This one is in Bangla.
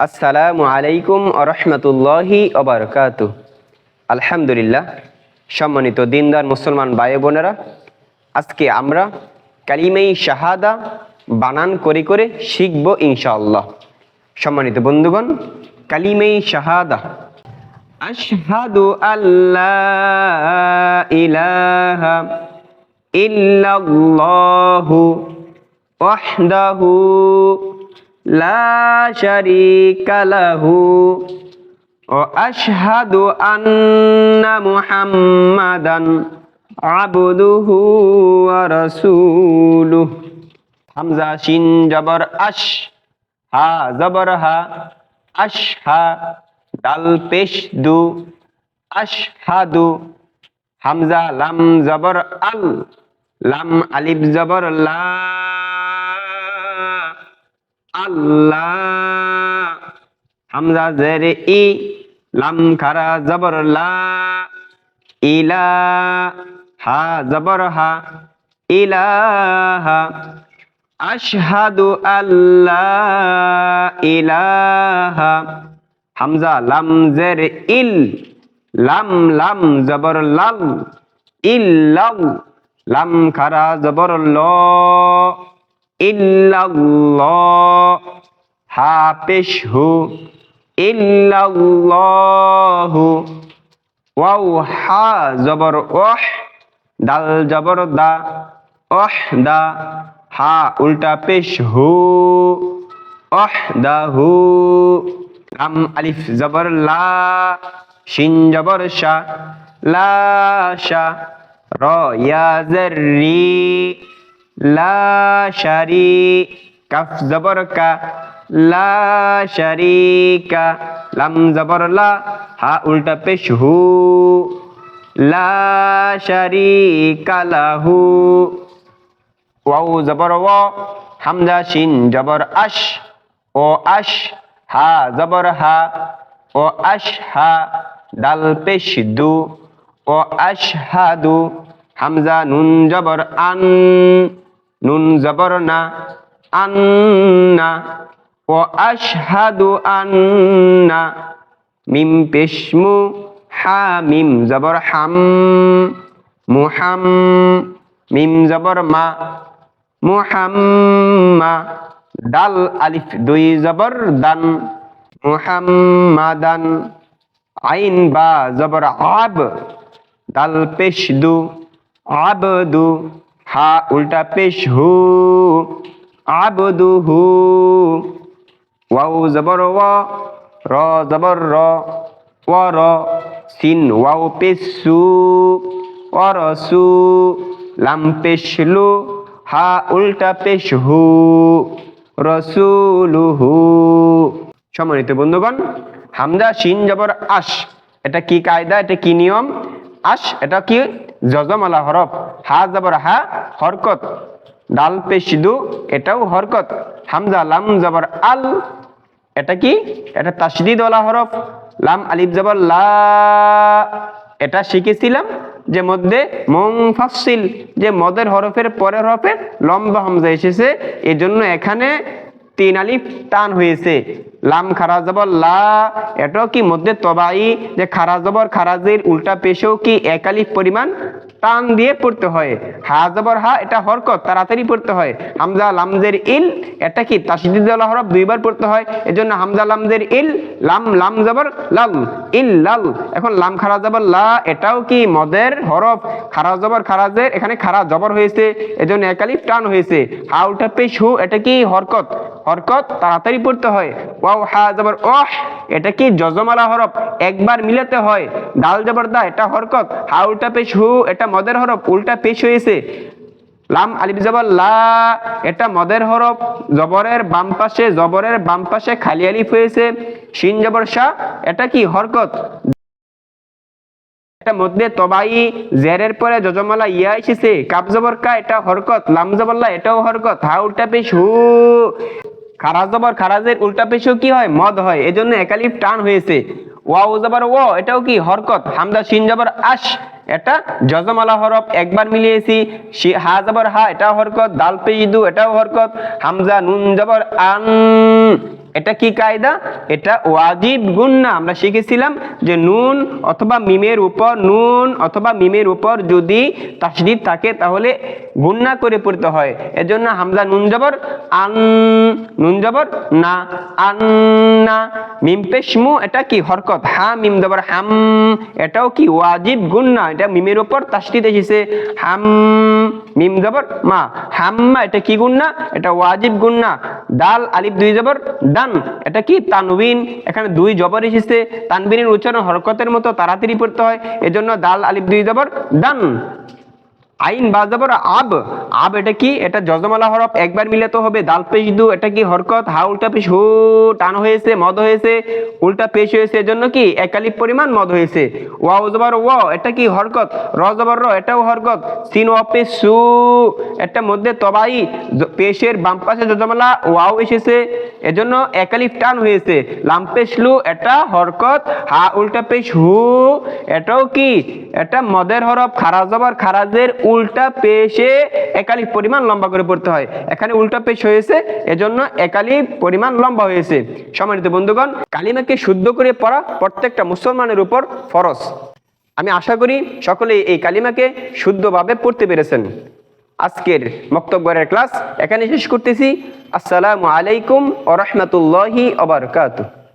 আসসালামু আলাইকুম আরহামতুল্লাহি ওবারকাতুহ। আলহামদুলিল্লাহ, সম্মানিত দিনদার মুসলমান ভাই বোনেরা, আজকে আমরা কালিমায়ে শাহাদা বানান করে করে শিখব ইনশাআল্লাহ। সম্মানিত বন্ধুগণ, কালিমায়ে শাহাদা আশহাদু আল্লা ইলাহা ইল্লাল্লাহু ওয়াহদাহু লা শারীকা লাহু ওয়া আশহাদু আন্না মুহাম্মাদান আবদুহু ওয়া রাসূলুহু। হামজা শিন জবর আশ, হা জবর হা, আশহা, দাল পেশ দু, আশহাদু। হামজা লাম জবর আল, লাম আলিফ জবর লা, আল্লাহ। হামজা জেরে ই, লাম খারা জবর লা, ইলা, হা জবর হা, ইলাহা। আশহাদু আল্লা ইলাহা। হামজা লাম জেরে ইল, লাম লাম জবর লাল, ইল্লাল, লাম খারা জবর ল, ইল্লাল্লাহ। হা পেশ হু, ইল্লাল্লাহু। ওয়াও হা জবর ওহ, দাল জবর দা, ওহ দা। হা উল্টা পেশ হু, ওহ দা হু। লাম আলিফ জবর লা, শিন জবর শা, লা শা। র ইয়া জের রি, লা শারি, কাফ জবর কা, লা শারিকা। লাম জবর লা, হা উল্টা পেশ হু, লা শারিকা লাহু। ওয়াও জবর ওয়া, হামজা শিন জবর আশ, ও আশ, হা জবর হা, ও আশ হা, দাল পেশ দু, ও আশহাদু। হামজা নুন জবর আন, নুন জবর না, আন্না, ও আশহাদু আন্না। মিম পেশমু, হা মিম জবর হাম, মুহাম, মিম জবর মা, মুহাম্মা। দাল আলিফ দুই জবর দান, মুহাম্মাদান। আইন বা জবর আব, দাল পেশ দু, আবদু। হা উল্টা পেশ হু, আবদুহু। ওয়াও জবর ওয়া, র জবর র, ওয়ার। সিন ওয়াও পেশ সু, ওয়ারসু। লাম পেশ লু, হা উল্টা পেশ হু, রাসূলুহু। সম্মানিত বন্ধুগণ, হামজা শিন জবর আশ, এটা কি কায়দা, এটা কি নিয়ম? আশ এটা কি যজমালা হরফ, হা জবর হা হরকত, দাল পেশ দু এটাও হরকত। হামজা লাম জবর আল, এটা কি? এটা তাশদীদ ওয়ালা হরফ। লাম আলিফ জবর লা, এটা শিখেছিলাম যে মধ্যে মুনফাসিল, যে মদের হরফের পরের হরফে লম্বা হামজা এসেছে, এজন্য এখানে তিন আলিফ টান হয়েছে। লাম খারা জবর লা, এটাও কি মধ্যে তবাই, যে খারা জবর খারাজের উল্টা পেশেও কি এক আলিফ পরিমাণ টান দিয়ে পড়তে হয়। হা জবর হা, এটা হরকত, তাড়াতাড়ি পড়তে হয়। হামজা লামজের ইল, এটা কি তাশদীদ ওয়ালা হরফ, দুইবার পড়তে হয়, এজন্য হামজা লামজের ইল, লাম লাম জবর লাল, ইল লাল। এখন লাম খারা জবর লা, এটাও কি মদের হরফ, খারা জবর খারাজের এখানে খারা জবর হয়েছে, এজন্য এক আলিফ টান হয়েছে। হা উল্টা পেশ হু, এটা কি হরকত, হরকত তাড়াতাড়ি পড়তে হয়। ওয়াও হা জবর ওহ, এটা কি যজমালা হরফ, একবার মিলাতে হয়। দাল জবর দা, এটা হরকত, হা উল্টা পেশ হু, এটা মদের হরফ, উল্টা পেশ হয়েছে। লাম আলিফ জবর লা, এটা মদের হরফ, জবরের বাম পাশে খালি আলিফ হয়েছে। শিন জবর শা, এটা কি হরকত, এটা মধ্যে তবাই, জেরের পরে যজমালা ইয়া এসেছে। কাফ জবর কা, এটা হরকত, লাম জবর লা, এটাও হরকত, হা উল্টা পেশ হু। খারা জবর খারাজের উল্টা পেশও কি হয়, মদ হয়, এজন্য এক আলিফ টান হয়েছে। ওয়াও জবর ও, এটাও কি হরকত। হামজা শিন জবর আশ, এটা যজমালা হরফ, একবার মিলিয়েছি। হা জবর হা, এটাও হরকত, দাল পেশ দু, এটাও হরকত। হামজা নুন জবর আন, এটা কি কায়দা? এটা ওয়াজিব গুন্না। আমরা শিখেছিলাম যে নুন অথবা মিমের উপর যদি তাসদীদ থাকে তাহলে গুন্না করে পড়তে হয়। এজন্য হামজা নুন জবর আন, নুন জবর না, আন্না। মিম পেশ মু, এটা কি হরকত। হা মিম জবর হাম, এটাও কি ওয়াজিব গুন্না। এটা মিমের উপর তাসদীদ এসেছে। হাম মিম জবর মা, হাম্মা, এটা কি গুন্না? এটা ওয়াজিব গুন্না। দাল আলিফ দুই জবর দান, এটা কি তানবিন। এখানে দুই জবর এসেছে, তানবিনের উচ্চারণ হরকতের মতো তাড়াতাড়ি পড়তে হয়, এজন্য দাল আলিফ দুই জবর দান। আইন বা জবর আব, আব এটা কি? এটা জজমালা হরফ, একবার মিলাতে হবে। দাল পেশ দু, এটা কি হরকত। হা উল্টা পেশ হু, টান হয়েছে, মদ হয়েছে, উল্টা পেশ হয়েছে, এজন্য কি এক আলিফ পরিমাণ মদ হয়েছে। ওয়াও জবর ওয়া, এটা কি হরকত। র জবর র, এটাও হরকত। সিন ওয়া পেশ সু, এটা মধ্যে তবাই, পেশের বাম পাশে জজমালা ওয়াও এসেছে, এজন্য এক আলিফ টান হয়েছে। লাম পেশ লু, এটা হরকত। হা উল্টা পেশ হু, এটাও কি? এটা মদের হরফ। খারা জবর খারাজের উল্টা পেশে এক আলিফ পরিমাণ লম্বা করে পড়তে হয়। এখানে উল্টা পেশ হয়েছে, এজন্য এক আলিফ পরিমাণ লম্বা হয়েছে। সম্মানিত বন্ধুগণ, কালিমাকে শুদ্ধ করে পড়া প্রত্যেকটা মুসলমানের উপর ফরজ। আমি আশা করি সকলেই এই কালিমাকে শুদ্ধভাবে পড়তে পেরেছেন। আজকের বক্তব্যের ক্লাস এখানে শেষ করতেছি। আসসালামু আলাইকুম ওয়া রাহমাতুল্লাহি ওয়া বারাকাতুহু।